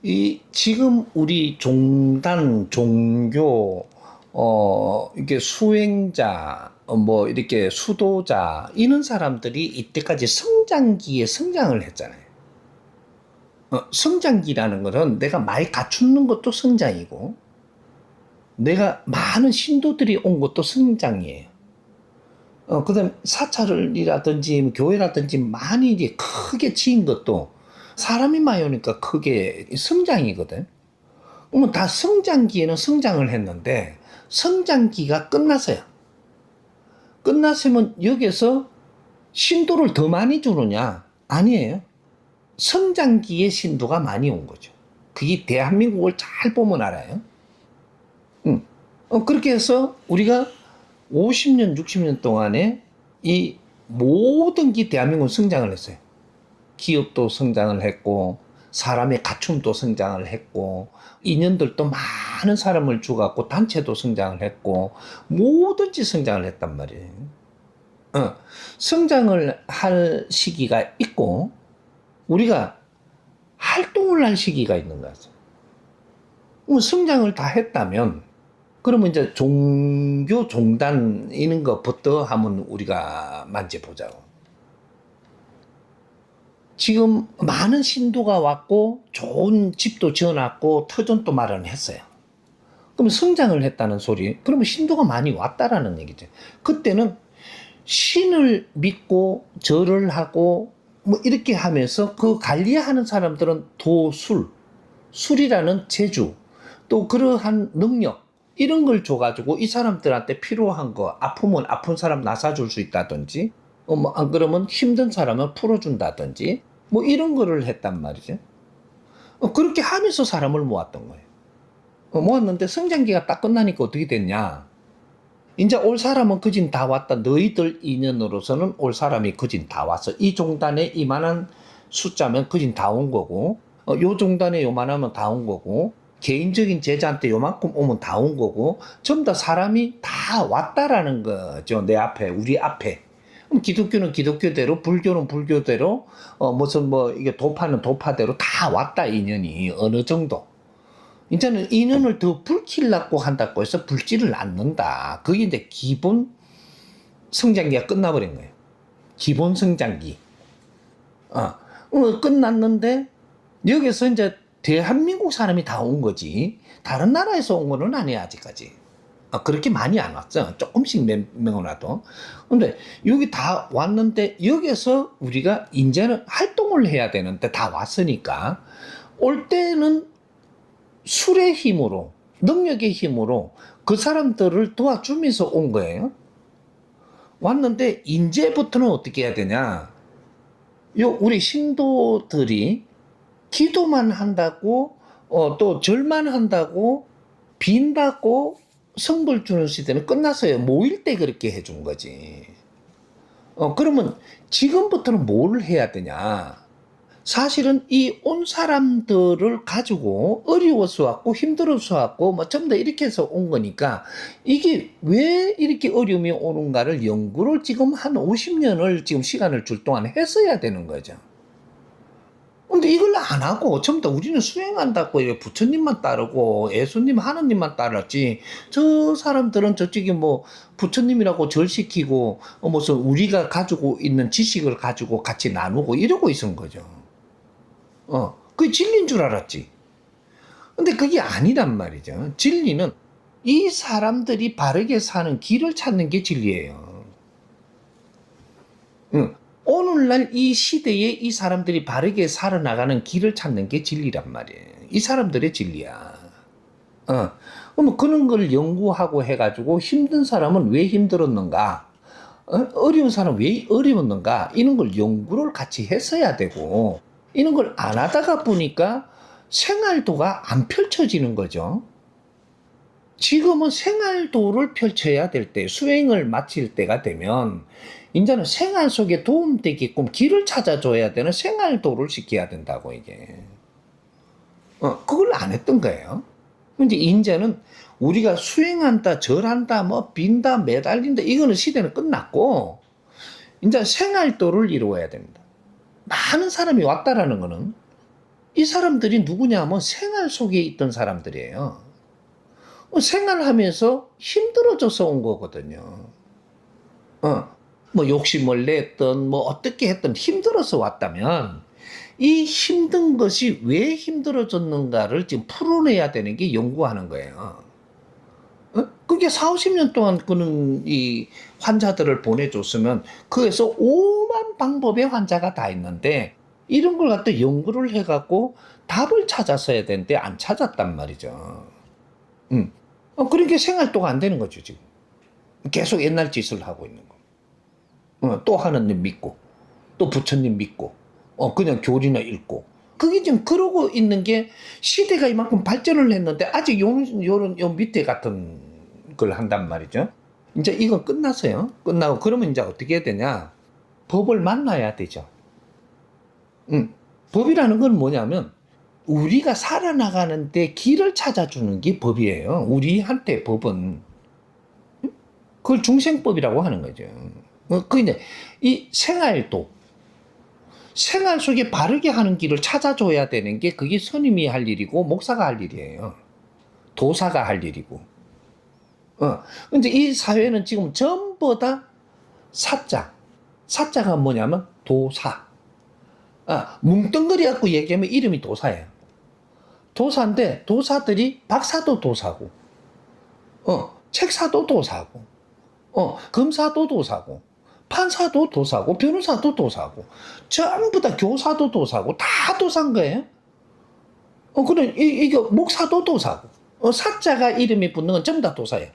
이 지금 우리 종단, 종교, 이게 수행자, 뭐 이렇게 수도자 이런 사람들이 이때까지 성장기에 성장을 했잖아요. 성장기라는 것은 내가 많이 갖추는 것도 성장이고, 내가 많은 신도들이 온 것도 성장이에요. 그다음 사찰이라든지 교회라든지 많이 이제 크게 지은 것도 사람이 많이 오니까 크게 성장이거든. 그러면 다 성장기에는 성장을 했는데 성장기가 끝났어요. 끝났으면 여기서 신도를 더 많이 주느냐? 아니에요. 성장기에 신도가 많이 온 거죠. 그게 대한민국을 잘 보면 알아요. 그렇게 해서 우리가 50년, 60년 동안에 이 모든 게 대한민국은 성장을 했어요. 기업도 성장을 했고, 사람의 갖춤도 성장을 했고, 인연들도 많은 사람을 주갖고, 단체도 성장을 했고, 뭐든지 성장을 했단 말이에요. 성장을 할 시기가 있고, 우리가 활동을 할 시기가 있는 거죠. 성장을 다 했다면, 그러면 이제 종교 종단 이런 것부터 한번 우리가 만져보자고. 지금 많은 신도가 왔고 좋은 집도 지어놨고 터전도 마련했어요. 그럼 성장을 했다는 소리. 그러면 신도가 많이 왔다라는 얘기죠. 그때는 신을 믿고 절을 하고 뭐 이렇게 하면서 그 관리하는 사람들은 도술, 술이라는 재주, 또 그러한 능력 이런 걸 줘가지고 이 사람들한테 필요한 거, 아프면 아픈 사람 나사줄 수 있다든지, 뭐 안 그러면 힘든 사람은 풀어준다든지, 뭐 이런 거를 했단 말이죠. 그렇게 하면서 사람을 모았던 거예요. 모았는데 성장기가 딱 끝나니까 어떻게 됐냐? 이제 올 사람은 그진 다 왔다. 너희들 인연으로서는 올 사람이 그진 다 왔어. 이 종단에 이만한 숫자면 그진 다 온 거고, 요 종단에 요만하면 다 온 거고, 개인적인 제자한테 요만큼 오면 다 온 거고, 전부 다 사람이 다 왔다라는 거죠. 내 앞에, 우리 앞에. 그럼 기독교는 기독교대로, 불교는 불교대로, 무슨 뭐, 이게 도파는 도파대로 다 왔다, 인연이. 어느 정도. 이제는 인연을 더 불키려고 한다고 해서 불지를 않는다. 그게 이제 기본 성장기가 끝나버린 거예요. 기본 성장기. 끝났는데, 여기서 이제 대한민국 사람이 다 온 거지. 다른 나라에서 온 거는 아니야, 아직까지. 그렇게 많이 안 왔어. 조금씩 몇 명은 와도. 근데 여기 다 왔는데, 여기서 우리가 이제는 활동을 해야 되는데 다 왔으니까, 올 때는 술의 힘으로, 능력의 힘으로 그 사람들을 도와주면서 온 거예요. 왔는데, 이제부터는 어떻게 해야 되냐. 우리 신도들이 기도만 한다고, 또 절만 한다고, 빈다고 성불 주는 시대는 끝났어요. 모일 때 그렇게 해준 거지. 그러면 지금부터는 뭘 해야 되냐. 사실은 이 온 사람들을 가지고 어려워서 왔고 힘들어서 왔고 뭐 전부 다 이렇게 해서 온 거니까 이게 왜 이렇게 어려움이 오는가를 연구를 지금 한 50년을 지금 시간을 줄 동안 했어야 되는 거죠. 근데 이걸 안 하고 전부 다 우리는 수행한다고 부처님만 따르고 예수님 하느님만 따랐지, 저 사람들은 저쪽에 뭐 부처님이라고 절시키고 무슨 우리가 가지고 있는 지식을 가지고 같이 나누고 이러고 있은 거죠. 그게 진리인 줄 알았지. 근데 그게 아니란 말이죠. 진리는 이 사람들이 바르게 사는 길을 찾는 게 진리예요. 오늘날 이 시대에 이 사람들이 바르게 살아나가는 길을 찾는 게 진리란 말이에요. 이 사람들의 진리야. 그러면 그런 걸 연구하고 해가지고 힘든 사람은 왜 힘들었는가? 어려운 사람은 왜 어려웠는가? 이런 걸 연구를 같이 했어야 되고, 이런 걸 안 하다가 보니까 생활도가 안 펼쳐지는 거죠. 지금은 생활도를 펼쳐야 될 때, 수행을 마칠 때가 되면, 이제는 생활 속에 도움되게끔 길을 찾아줘야 되는 생활도를 시켜야 된다고, 이게. 그걸 안 했던 거예요. 근데 이제는 우리가 수행한다, 절한다, 뭐, 빈다, 매달린다, 이거는 시대는 끝났고, 이제 생활도를 이루어야 됩니다. 많은 사람이 왔다라는 거는 이 사람들이 누구냐면 생활 속에 있던 사람들이에요. 생활하면서 힘들어져서 온 거거든요. 뭐 욕심을 냈던 뭐 어떻게 했던 힘들어서 왔다면 이 힘든 것이 왜 힘들어졌는가를 지금 풀어내야 되는 게 연구하는 거예요. 그게 4, 50년 동안 그는 이 환자들을 보내줬으면 그에서 오만 방법의 환자가 다 있는데 이런 걸 갖다 연구를 해갖고 답을 찾았어야 되는데 안 찾았단 말이죠. 그러니까 생활도가 안 되는 거죠, 지금. 계속 옛날 짓을 하고 있는 거. 또 하느님 믿고, 또 부처님 믿고, 그냥 교리나 읽고. 그게 지금 그러고 있는 게 시대가 이만큼 발전을 했는데 아직 요 밑에 같은 걸 한단 말이죠. 이제 이건 끝났어요. 끝나고 그러면 이제 어떻게 해야 되냐? 법을 만나야 되죠. 법이라는 건 뭐냐면 우리가 살아나가는데 길을 찾아주는 게 법이에요. 우리한테 법은. 그걸 중생법이라고 하는 거죠. 근데 이 생활도 생활 속에 바르게 하는 길을 찾아줘야 되는 게 그게 스님이 할 일이고 목사가 할 일이에요. 도사가 할 일이고. 근데 이 사회는 지금 전부 다 사자. 사자가 뭐냐면 도사. 뭉뚱그리 갖고 얘기하면 이름이 도사예요. 도사인데 도사들이 박사도 도사고, 책사도 도사고, 검사도 도사고, 판사도 도사고, 변호사도 도사고, 전부 다 교사도 도사고, 다 도사인 거예요. 그래, 이게 목사도 도사고, 사자가 이름이 붙는 건 전부 다 도사예요.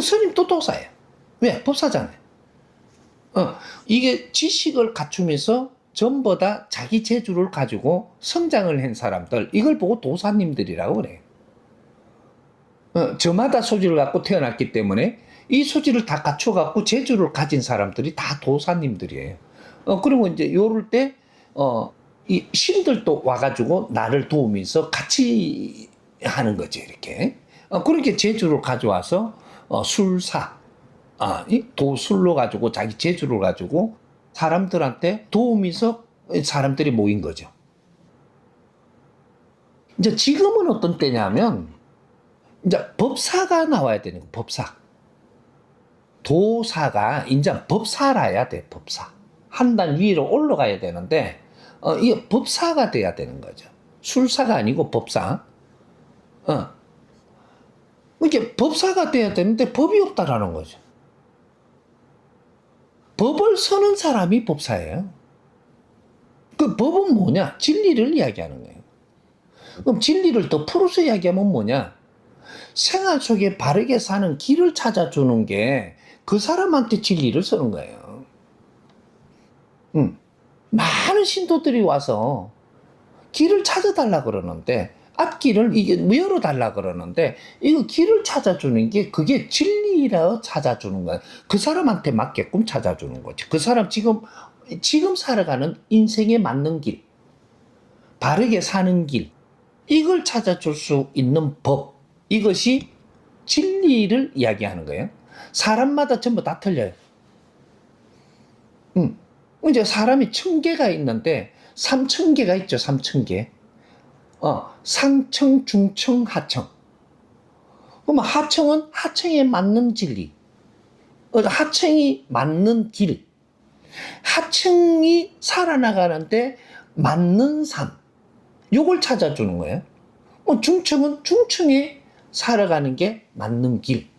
스님도 도사예요. 왜? 법사잖아요. 이게 지식을 갖추면서 전부 다 자기 재주를 가지고 성장을 한 사람들, 이걸 보고 도사님들이라고 그래요. 저마다 소질을 갖고 태어났기 때문에 이 소질을 다 갖춰갖고 재주를 가진 사람들이 다 도사님들이에요. 그리고 이제 요럴 때, 이 신들도 와가지고 나를 도우면서 같이 하는 거지, 이렇게. 그렇게 재주를 가져와서, 술사, 이 도술로 가지고 자기 재주를 가지고 사람들한테 도우면서 사람들이 모인 거죠. 이제 지금은 어떤 때냐면, 이제 법사가 나와야 되는 거, 법사. 도사가 이제 법사라야 돼, 법사. 한 단 위로 올라가야 되는데, 이게 법사가 돼야 되는 거죠. 술사가 아니고 법사. 이게 법사가 돼야 되는데 법이 없다라는 거죠. 법을 서는 사람이 법사예요. 그 법은 뭐냐? 진리를 이야기하는 거예요. 그럼 진리를 더 풀어서 이야기하면 뭐냐? 생활 속에 바르게 사는 길을 찾아주는 게 그 사람한테 진리를 쓰는 거예요. 많은 신도들이 와서 길을 찾아달라 그러는데, 앞길을 이게 열어달라 그러는데, 이거 길을 찾아주는 게 그게 진리라 찾아주는 거예요. 그 사람한테 맞게끔 찾아주는 거지. 그 사람 지금 살아가는 인생에 맞는 길, 바르게 사는 길, 이걸 찾아줄 수 있는 법, 이것이 진리를 이야기하는 거예요. 사람마다 전부 다 틀려요. 이제 사람이 1000개가 있는데 3000개가 있죠. 3000개. 상층, 중층, 하층. 그러면 하층은 하층에 맞는 진리, 하층이 맞는 길, 하층이 살아나가는데 맞는 삶, 요걸 찾아주는 거예요. 중층은 중층에 살아가는 게 맞는 길.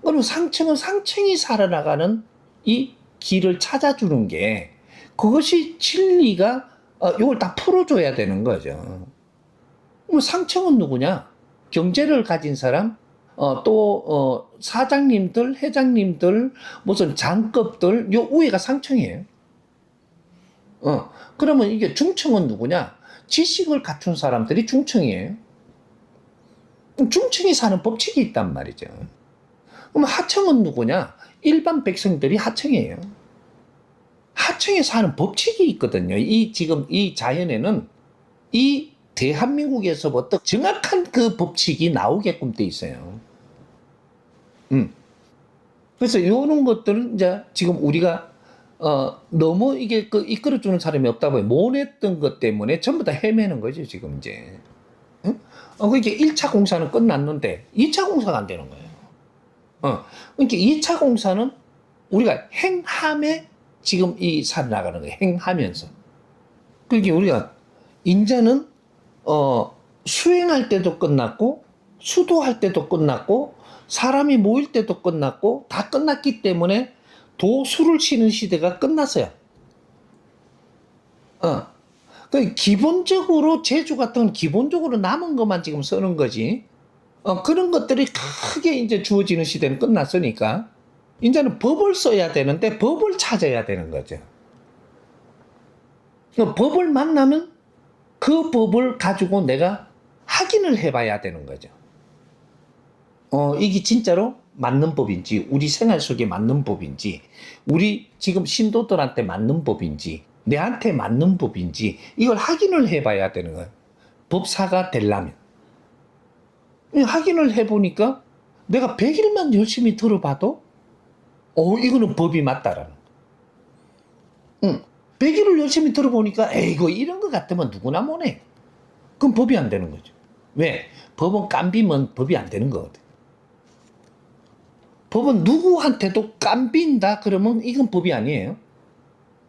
그럼 상층은 상층이 살아나가는 이 길을 찾아주는 게, 그것이 진리가, 이걸 다 풀어줘야 되는 거죠. 상층은 누구냐? 경제를 가진 사람, 사장님들, 회장님들, 무슨 장급들, 요 위에가 상층이에요. 그러면 이게 중층은 누구냐? 지식을 갖춘 사람들이 중층이에요. 중층이 사는 법칙이 있단 말이죠. 그럼 하층은 누구냐? 일반 백성들이 하층이에요. 하층에 사는 법칙이 있거든요. 지금 이 자연에는 이 대한민국에서부터 정확한 그 법칙이 나오게끔 돼 있어요. 그래서 이런 것들은 이제 지금 우리가 너무 이게 이끌어주는 사람이 없다 보니 못했던 것 때문에 전부 다 헤매는 거죠, 지금 이제. 응? 그러니까 1차 공사는 끝났는데 2차 공사가 안 되는 거예요. 그러니까 2차 공사는 우리가 행함에 지금 이 살아나가는 거예요. 행하면서. 그러니까 우리가 이제는 수행할 때도 끝났고 수도할 때도 끝났고 사람이 모일 때도 끝났고 다 끝났기 때문에 도수를 치는 시대가 끝났어요. 기본적으로 제주 같은 건 기본적으로 남은 것만 지금 쓰는 거지. 그런 것들이 크게 이제 주어지는 시대는 끝났으니까 이제는 법을 써야 되는데 법을 찾아야 되는 거죠. 법을 만나면 그 법을 가지고 내가 확인을 해봐야 되는 거죠. 이게 진짜로 맞는 법인지, 우리 생활 속에 맞는 법인지, 우리 지금 신도들한테 맞는 법인지, 내한테 맞는 법인지, 이걸 확인을 해봐야 되는 거예요. 법사가 되려면. 확인을 해보니까 내가 100일만 열심히 들어봐도, 이거는 법이 맞다라는 거. 응. 100일을 열심히 들어보니까, 이거 이런 거 같으면 누구나 못해. 그럼 법이 안 되는 거죠. 왜? 법은 깜비면 법이 안 되는 거거든. 법은 누구한테도 깜빈다 그러면 이건 법이 아니에요.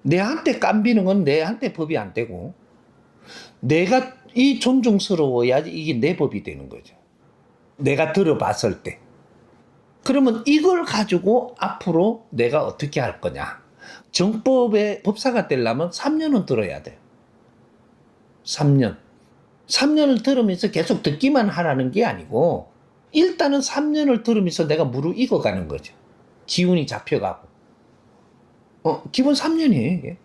내한테 깜비는 건 내한테 법이 안 되고 내가 이 존중스러워야지 이게 내 법이 되는 거죠. 내가 들어봤을 때. 그러면 이걸 가지고 앞으로 내가 어떻게 할 거냐. 정법의 법사가 되려면 3년은 들어야 돼요. 3년. 3년을 들으면서 계속 듣기만 하라는 게 아니고 일단은 3년을 들으면서 내가 무르익어가는 거죠. 기운이 잡혀가고. 기본 3년이에요, 이게.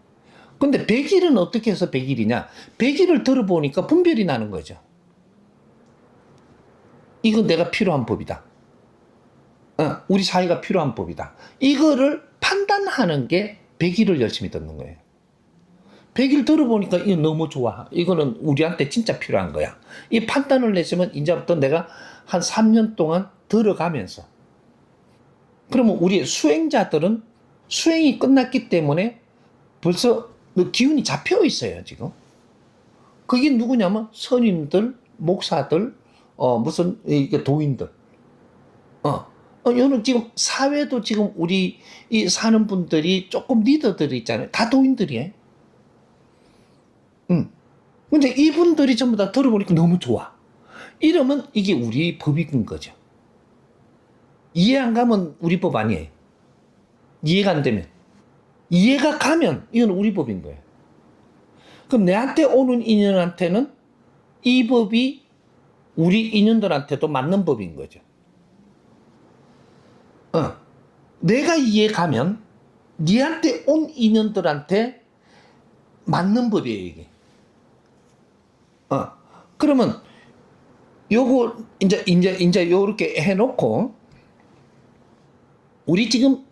근데 100일은 어떻게 해서 100일이냐? 100일을 들어보니까 분별이 나는 거죠. 이건 내가 필요한 법이다. 우리 사회가 필요한 법이다. 이거를 판단하는 게 100일을 열심히 듣는 거예요. 100일 들어보니까 이거 너무 좋아. 이거는 우리한테 진짜 필요한 거야. 이 판단을 내시면 이제부터 내가 한 3년 동안 들어가면서 그러면 우리 수행자들은 수행이 끝났기 때문에 벌써 기운이 잡혀 있어요, 지금. 그게 누구냐면 스님들, 목사들, 무슨 이게 도인들. 여는 지금 사회도 지금 우리 이 사는 분들이 조금 리더들이 있잖아요. 다 도인들이에요. 근데 이분들이 전부 다 들어보니까 너무 좋아. 이러면 이게 우리 법인 거죠. 이해 안 가면 우리 법 아니에요. 이해가 안 되면. 이해가 가면 이건 우리 법인 거예요. 그럼 내한테 오는 인연한테는 이 법이 우리 인연들한테도 맞는 법인 거죠. 내가 이해 가면 니한테 온 인연들한테 맞는 법이에요, 이게. 그러면 요거 이제 요렇게 해놓고 우리 지금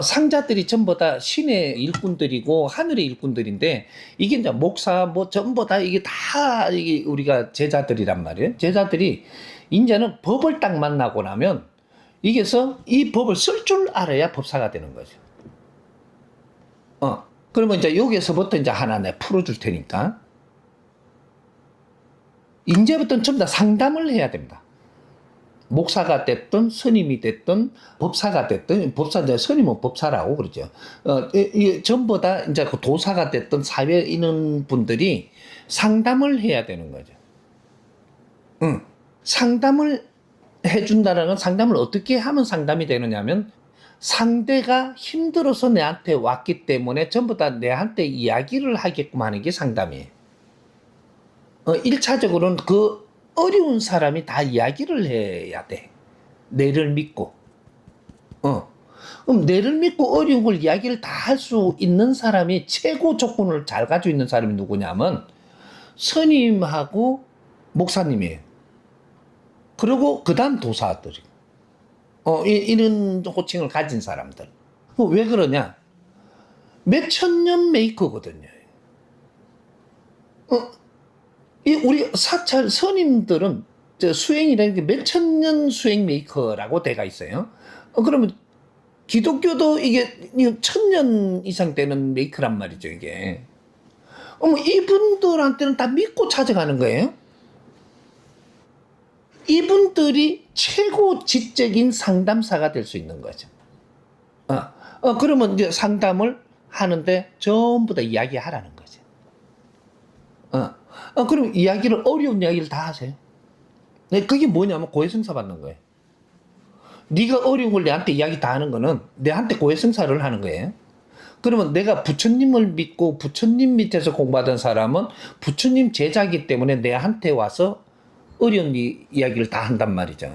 상자들이 전부 다 신의 일꾼들이고 하늘의 일꾼들인데 이게 이제 목사 뭐 전부 다 이게 다 이게 우리가 제자들이란 말이에요. 제자들이 이제는 법을 딱 만나고 나면 이게서 이 법을 쓸 줄 알아야 법사가 되는 거죠. 그러면 이제 여기에서부터 이제 하나 내가 풀어줄 테니까 이제부터는 전부 다 상담을 해야 됩니다. 목사가 됐든 스님이 됐든 법사가 됐든 스님은 법사라고 그러죠. 전부 다 이제 그 도사가 됐든 사회에 있는 분들이 상담을 해야 되는 거죠. 상담을 해준다는 건 상담을 어떻게 하면 상담이 되느냐면 상대가 힘들어서 내한테 왔기 때문에 전부 다 내한테 이야기를 하게끔 하는 게 상담이에요. 1차적으로는 그 어려운 사람이 다 이야기를 해야 돼. 내를 믿고. 그럼 내를 믿고 어려운 걸 이야기를 다 할 수 있는 사람이 최고 조건을 잘 가지고 있는 사람이 누구냐면 스님하고 목사님이에요. 그리고 그 다음 도사들이. 이런 호칭을 가진 사람들. 왜 그러냐? 몇천 년 메이커거든요. 우리 사찰 스님들은 수행이라는 게 몇천 년 수행 메이커라고 돼가 있어요. 그러면 기독교도 이게 1000년 이상 되는 메이크란 말이죠, 이게. 어머, 이분들한테는 다 믿고 찾아가는 거예요. 이분들이 최고 지적인 상담사가 될 수 있는 거죠. 그러면 이제 상담을 하는데 전부 다 이야기하라는 거죠. 그럼 이야기를, 어려운 이야기를 다 하세요. 네, 그게 뭐냐면 고해성사 받는 거예요. 네가 어려운 걸 내한테 이야기 다 하는 거는 내한테 고해성사를 하는 거예요. 그러면 내가 부처님을 믿고 부처님 밑에서 공부하던 사람은 부처님 제자이기 때문에 내한테 와서 어려운 이야기를 다 한단 말이죠.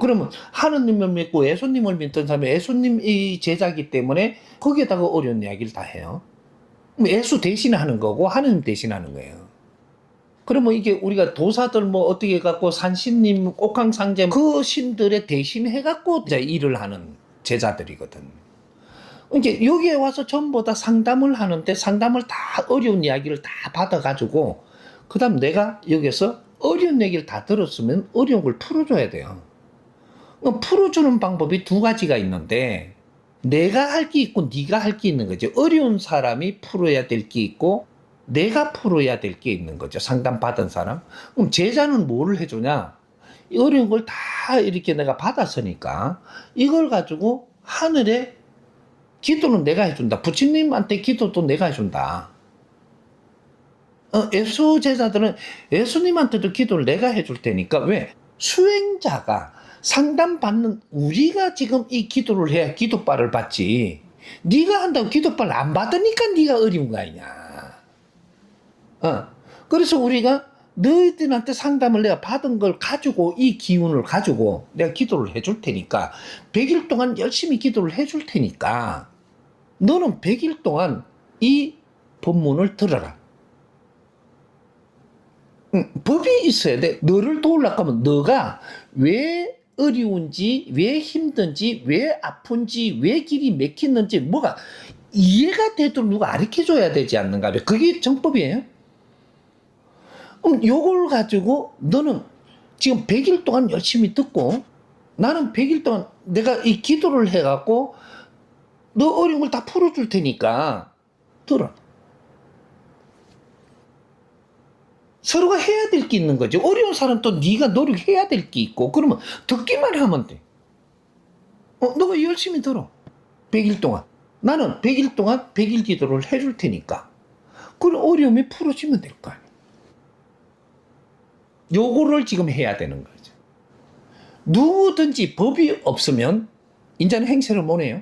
그러면 하느님을 믿고 예수님을 믿던 사람이 예수님이 제자이기 때문에 거기에다가 어려운 이야기를 다 해요. 예수 대신하는 거고 하느님 대신하는 거예요. 그러면 이게 우리가 도사들 뭐 어떻게 갖고 산신님, 옥황상제 그 신들의 대신해갖고 이제 일을 하는 제자들이거든. 이제 여기에 와서 전부 다 상담을 하는데 상담을 다 어려운 이야기를 다 받아가지고 그 다음 내가 여기서 어려운 얘기를 다 들었으면 어려운 걸 풀어줘야 돼요. 풀어주는 방법이 두 가지가 있는데 내가 할 게 있고 네가 할 게 있는 거죠. 어려운 사람이 풀어야 될 게 있고 내가 풀어야 될 게 있는 거죠. 상담받은 사람. 그럼 제자는 뭐를 해주냐? 어려운 걸 다 이렇게 내가 받았으니까 이걸 가지고 하늘에 기도는 내가 해준다. 부처님한테 기도도 내가 해준다. 예수 제자들은 예수님한테도 기도를 내가 해줄 테니까 왜? 수행자가 상담받는 우리가 지금 이 기도를 해야 기도빨을 받지. 네가 한다고 기도빨 안 받으니까 네가 어려운 거 아니냐. 그래서 우리가 너희들한테 상담을 내가 받은 걸 가지고 이 기운을 가지고 내가 기도를 해줄 테니까 100일 동안 열심히 기도를 해줄 테니까 너는 100일 동안 이 법문을 들어라. 법이 있어야 돼. 너를 도우려고 하면 너가 왜 어려운지, 왜 힘든지, 왜 아픈지, 왜 길이 막히는지 뭐가 이해가 되도록 누가 가르쳐줘야 되지 않는가. 그게 정법이에요. 요걸 가지고 너는 지금 100일 동안 열심히 듣고 나는 100일 동안 내가 이 기도를 해갖고 너 어려운 걸 다 풀어줄 테니까 들어. 서로가 해야 될 게 있는 거지. 어려운 사람 또 네가 노력해야 될 게 있고 그러면 듣기만 하면 돼. 너가 열심히 들어. 100일 동안. 나는 100일 동안 100일 기도를 해줄 테니까. 그럼 어려움이 풀어지면 될 거 아니야. 요거를 지금 해야 되는 거죠. 누구든지 법이 없으면 인자는 행세를 못 해요.